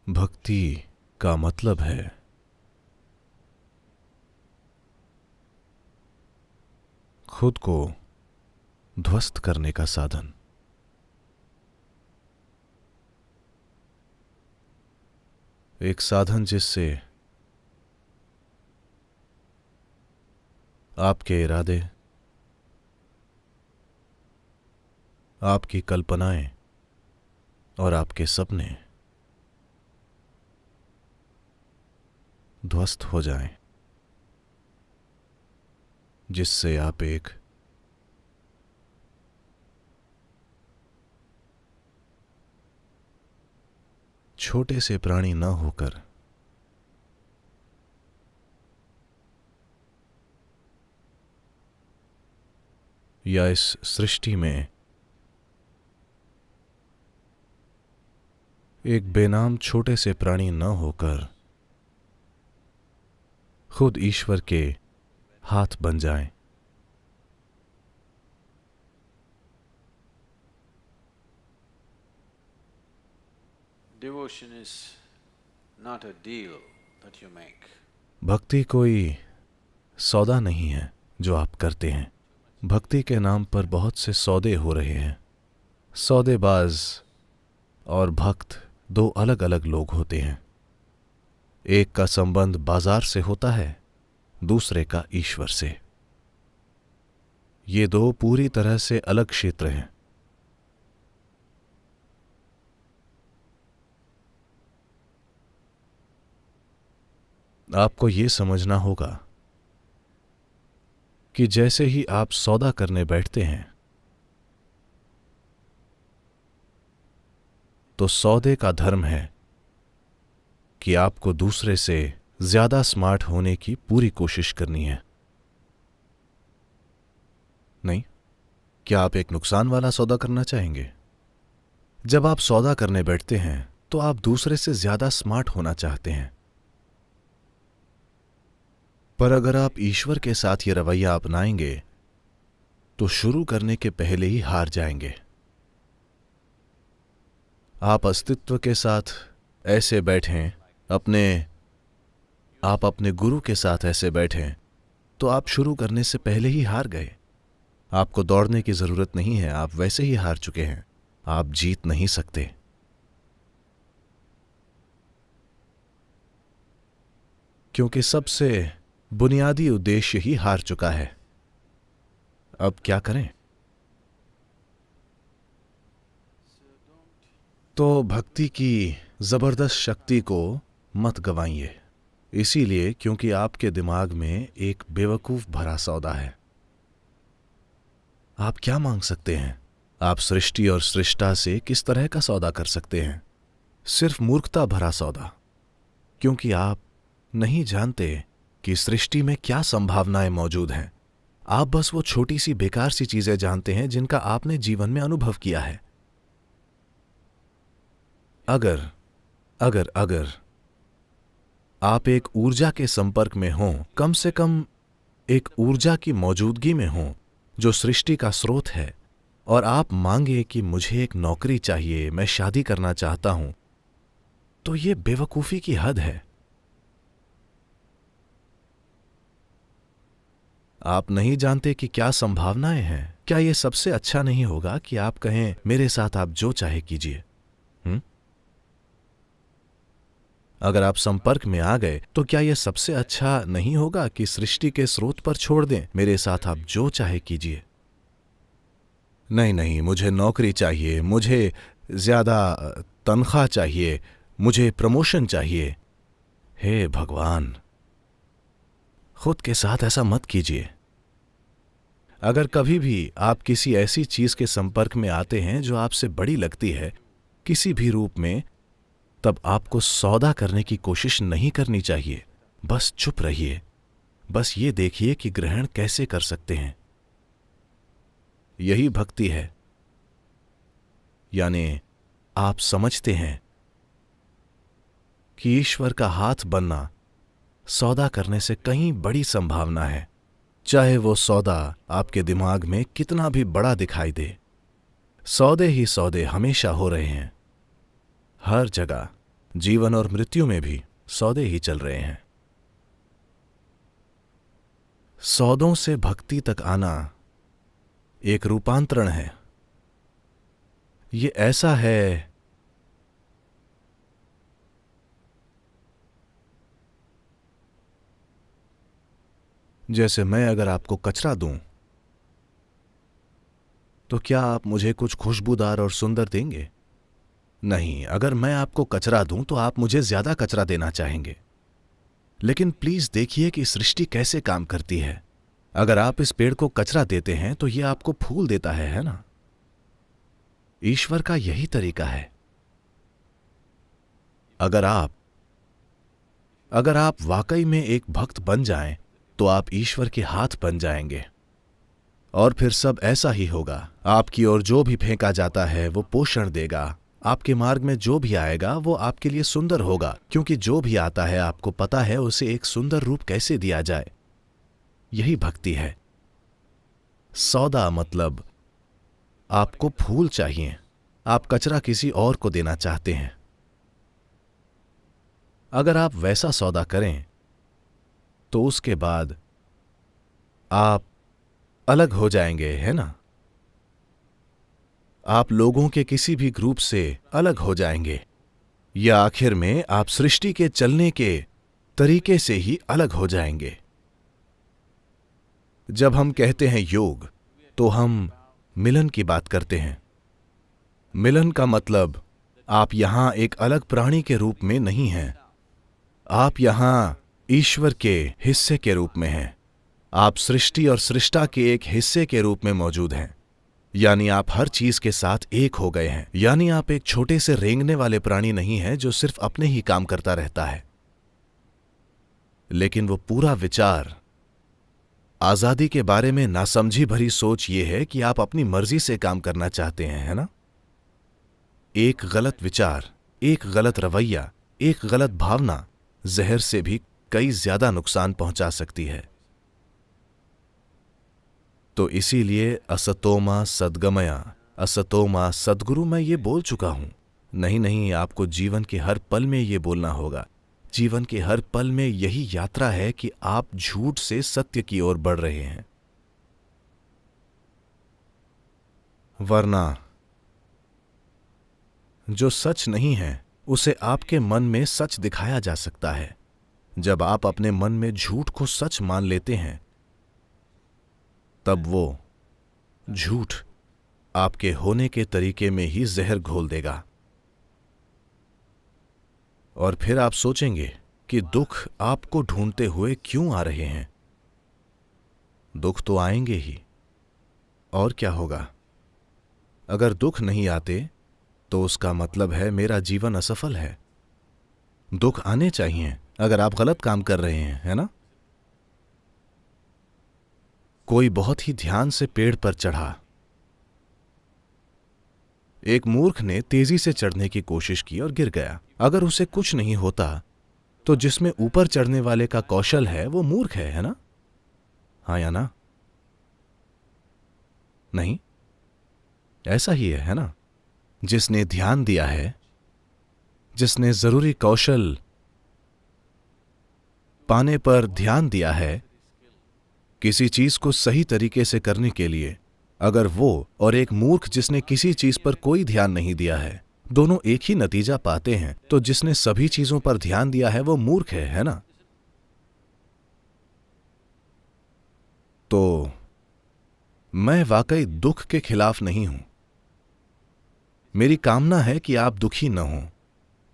भक्ति का मतलब है खुद को ध्वस्त करने का साधन। एक साधन जिससे आपके इरादे, आपकी कल्पनाएं और आपके सपने ध्वस्त हो जाएं, जिससे आप एक छोटे से प्राणी न होकर या इस सृष्टि में एक बेनाम छोटे से प्राणी न होकर खुद ईश्वर के हाथ बन जाएं। Devotion is not a deal that you make. भक्ति कोई सौदा नहीं है जो आप करते हैं। भक्ति के नाम पर बहुत से सौदे हो रहे हैं। सौदेबाज और भक्त दो अलग अलग लोग होते हैं। एक का संबंध बाजार से होता है, दूसरे का ईश्वर से। ये दो पूरी तरह से अलग क्षेत्र हैं। आपको ये समझना होगा कि जैसे ही आप सौदा करने बैठते हैं तो सौदे का धर्म है कि आपको दूसरे से ज्यादा स्मार्ट होने की पूरी कोशिश करनी है। नहीं, क्या आप एक नुकसान वाला सौदा करना चाहेंगे? जब आप सौदा करने बैठते हैं तो आप दूसरे से ज्यादा स्मार्ट होना चाहते हैं। पर अगर आप ईश्वर के साथ ये रवैया अपनाएंगे तो शुरू करने के पहले ही हार जाएंगे। आप अस्तित्व के साथ ऐसे बैठें, आप अपने गुरु के साथ ऐसे बैठें तो आप शुरू करने से पहले ही हार गए। आपको दौड़ने की जरूरत नहीं है, आप वैसे ही हार चुके हैं। आप जीत नहीं सकते। क्योंकि सबसे बुनियादी उद्देश्य ही हार चुका है। अब क्या करें? तो भक्ति की जबरदस्त शक्ति को मत गंवाइए। इसीलिए क्योंकि आपके दिमाग में एक बेवकूफ भरा सौदा है। आप क्या मांग सकते हैं? आप सृष्टि और सृष्टा से किस तरह का सौदा कर सकते हैं? सिर्फ मूर्खता भरा सौदा। क्योंकि आप नहीं जानते कि सृष्टि में क्या संभावनाएं मौजूद हैं। आप बस वो छोटी सी बेकार सी चीजें जानते हैं जिनका आपने जीवन में अनुभव किया है। अगर आप एक ऊर्जा के संपर्क में हों, कम से कम एक ऊर्जा की मौजूदगी में हों जो सृष्टि का स्रोत है, और आप मांगे कि मुझे एक नौकरी चाहिए, मैं शादी करना चाहता हूं, तो ये बेवकूफी की हद है। आप नहीं जानते कि क्या संभावनाएं हैं। क्या यह सबसे अच्छा नहीं होगा कि आप कहें मेरे साथ आप जो चाहे कीजिए? अगर आप संपर्क में आ गए तो क्या यह सबसे अच्छा नहीं होगा कि सृष्टि के स्रोत पर छोड़ दें, मेरे साथ आप जो चाहे कीजिए? नहीं, मुझे नौकरी चाहिए, मुझे ज्यादा तनख्वाह चाहिए, मुझे प्रमोशन चाहिए। हे भगवान, खुद के साथ ऐसा मत कीजिए। अगर कभी भी आप किसी ऐसी चीज के संपर्क में आते हैं जो आपसे बड़ी लगती है किसी भी रूप में, तब आपको सौदा करने की कोशिश नहीं करनी चाहिए। बस चुप रहिए। बस ये देखिए कि ग्रहण कैसे कर सकते हैं। यही भक्ति है। यानी आप समझते हैं कि ईश्वर का हाथ बनना सौदा करने से कहीं बड़ी संभावना है। चाहे वो सौदा आपके दिमाग में कितना भी बड़ा दिखाई दे, सौदे ही सौदे हमेशा हो रहे हैं। हर जगह जीवन और मृत्यु में भी सौदे ही चल रहे हैं। सौदों से भक्ति तक आना एक रूपांतरण है। ये ऐसा है जैसे मैं अगर आपको कचरा दूं तो क्या आप मुझे कुछ खुशबूदार और सुंदर देंगे? नहीं। अगर मैं आपको कचरा दूं तो आप मुझे ज्यादा कचरा देना चाहेंगे। लेकिन प्लीज देखिए कि सृष्टि कैसे काम करती है। अगर आप इस पेड़ को कचरा देते हैं तो यह आपको फूल देता है ना? ईश्वर का यही तरीका है। अगर आप वाकई में एक भक्त बन जाएं तो आप ईश्वर के हाथ बन जाएंगे और फिर सब ऐसा ही होगा। आपकी ओर जो भी फेंका जाता है वो पोषण देगा। आपके मार्ग में जो भी आएगा वो आपके लिए सुंदर होगा, क्योंकि जो भी आता है आपको पता है उसे एक सुंदर रूप कैसे दिया जाए। यही भक्ति है। सौदा मतलब आपको फूल चाहिए, आप कचरा किसी और को देना चाहते हैं। अगर आप वैसा सौदा करें तो उसके बाद आप अलग हो जाएंगे, है ना? आप लोगों के किसी भी ग्रुप से अलग हो जाएंगे, या आखिर में आप सृष्टि के चलने के तरीके से ही अलग हो जाएंगे। जब हम कहते हैं योग तो हम मिलन की बात करते हैं। मिलन का मतलब आप यहां एक अलग प्राणी के रूप में नहीं हैं, आप यहां ईश्वर के हिस्से के रूप में हैं। आप सृष्टि और सृष्टा के एक हिस्से के रूप में मौजूद हैं, यानी आप हर चीज के साथ एक हो गए हैं। यानी आप एक छोटे से रेंगने वाले प्राणी नहीं हैं जो सिर्फ अपने ही काम करता रहता है। लेकिन वो पूरा विचार आजादी के बारे में नासमझी भरी सोच ये है कि आप अपनी मर्जी से काम करना चाहते हैं, है ना? एक गलत विचार, एक गलत रवैया, एक गलत भावना जहर से भी कई ज्यादा नुकसान पहुंचा सकती है। तो इसीलिए असतोमा सद्गमया, असतोमा सद्गुरु मैं ये बोल चुका हूं। नहीं, आपको जीवन के हर पल में ये बोलना होगा। जीवन के हर पल में यही यात्रा है कि आप झूठ से सत्य की ओर बढ़ रहे हैं। वरना जो सच नहीं है उसे आपके मन में सच दिखाया जा सकता है। जब आप अपने मन में झूठ को सच मान लेते हैं तब वो झूठ आपके होने के तरीके में ही जहर घोल देगा और फिर आप सोचेंगे कि दुख आपको ढूंढते हुए क्यों आ रहे हैं। दुख तो आएंगे ही, और क्या होगा? अगर दुख नहीं आते तो उसका मतलब है मेरा जीवन असफल है। दुख आने चाहिए अगर आप गलत काम कर रहे हैं, है ना? कोई बहुत ही ध्यान से पेड़ पर चढ़ा। एक मूर्ख ने तेजी से चढ़ने की कोशिश की और गिर गया। अगर उसे कुछ नहीं होता तो जिसमें ऊपर चढ़ने वाले का कौशल है वो मूर्ख है ना? हाँ या ना? नहीं, ऐसा ही है ना? जिसने ध्यान दिया है, जिसने जरूरी कौशल पाने पर ध्यान दिया है किसी चीज को सही तरीके से करने के लिए, अगर वो और एक मूर्ख जिसने किसी चीज पर कोई ध्यान नहीं दिया है दोनों एक ही नतीजा पाते हैं, तो जिसने सभी चीजों पर ध्यान दिया है वो मूर्ख है ना? तो मैं वाकई दुख के खिलाफ नहीं हूं। मेरी कामना है कि आप दुखी न हों।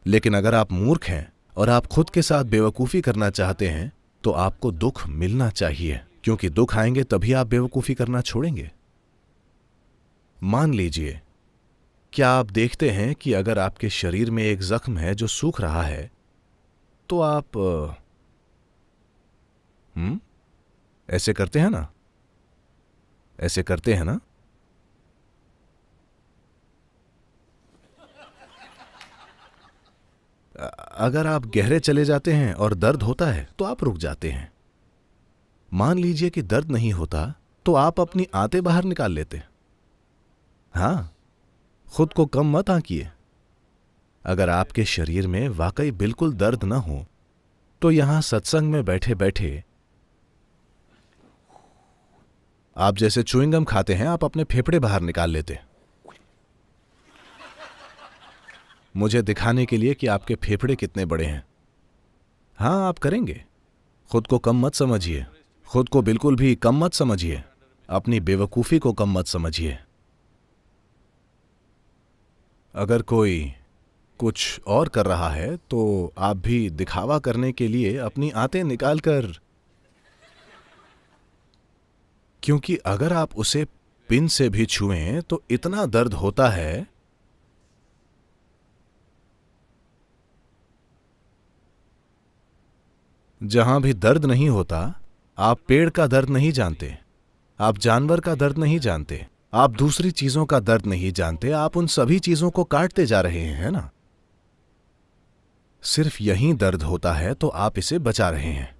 लेकिन अगर आप मूर्ख हैं और आप खुद के साथ बेवकूफी करना चाहते हैं तो आपको दुख मिलना चाहिए, क्योंकि दुख आएंगे तभी आप बेवकूफी करना छोड़ेंगे। मान लीजिए, क्या आप देखते हैं कि अगर आपके शरीर में एक जख्म है जो सूख रहा है तो आप ऐसे करते हैं ना? ऐसे करते हैं ना? अगर आप गहरे चले जाते हैं और दर्द होता है तो आप रुक जाते हैं। मान लीजिए कि दर्द नहीं होता तो आप अपनी आंतें बाहर निकाल लेते। हां, खुद को कम मत आंकिए। अगर आपके शरीर में वाकई बिल्कुल दर्द न हो तो यहां सत्संग में बैठे बैठे आप जैसे च्युइंगम खाते हैं, आप अपने फेफड़े बाहर निकाल लेते। मुझे दिखाने के लिए कि आपके फेफड़े कितने बड़े हैं। हां, आप करेंगे। खुद को कम मत समझिए, खुद को बिल्कुल भी कम मत समझिए, अपनी बेवकूफी को कम मत समझिए। अगर कोई कुछ और कर रहा है तो आप भी दिखावा करने के लिए अपनी आंतें निकालकर, क्योंकि अगर आप उसे पिन से भी छुएं तो इतना दर्द होता है। जहां भी दर्द नहीं होता, आप पेड़ का दर्द नहीं जानते, आप जानवर का दर्द नहीं जानते, आप दूसरी चीजों का दर्द नहीं जानते, आप उन सभी चीजों को काटते जा रहे हैं, है ना? सिर्फ यहीं दर्द होता है तो आप इसे बचा रहे हैं।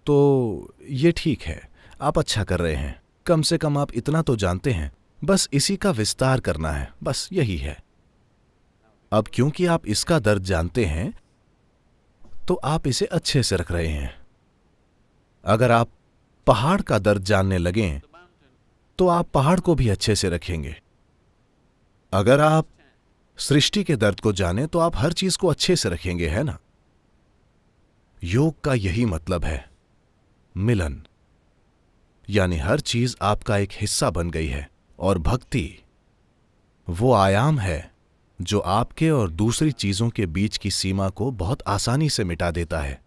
तो ये ठीक है, आप अच्छा कर रहे हैं। कम से कम आप इतना तो जानते हैं, बस इसी का विस्तार करना है, बस यही है। अब क्योंकि आप इसका दर्द जानते हैं तो आप इसे अच्छे से रख रहे हैं। अगर आप पहाड़ का दर्द जानने लगें तो आप पहाड़ को भी अच्छे से रखेंगे। अगर आप सृष्टि के दर्द को जाने तो आप हर चीज को अच्छे से रखेंगे, है ना? योग का यही मतलब है, मिलन। यानी हर चीज आपका एक हिस्सा बन गई है, और भक्ति वो आयाम है जो आपके और दूसरी चीजों के बीच की सीमा को बहुत आसानी से मिटा देता है।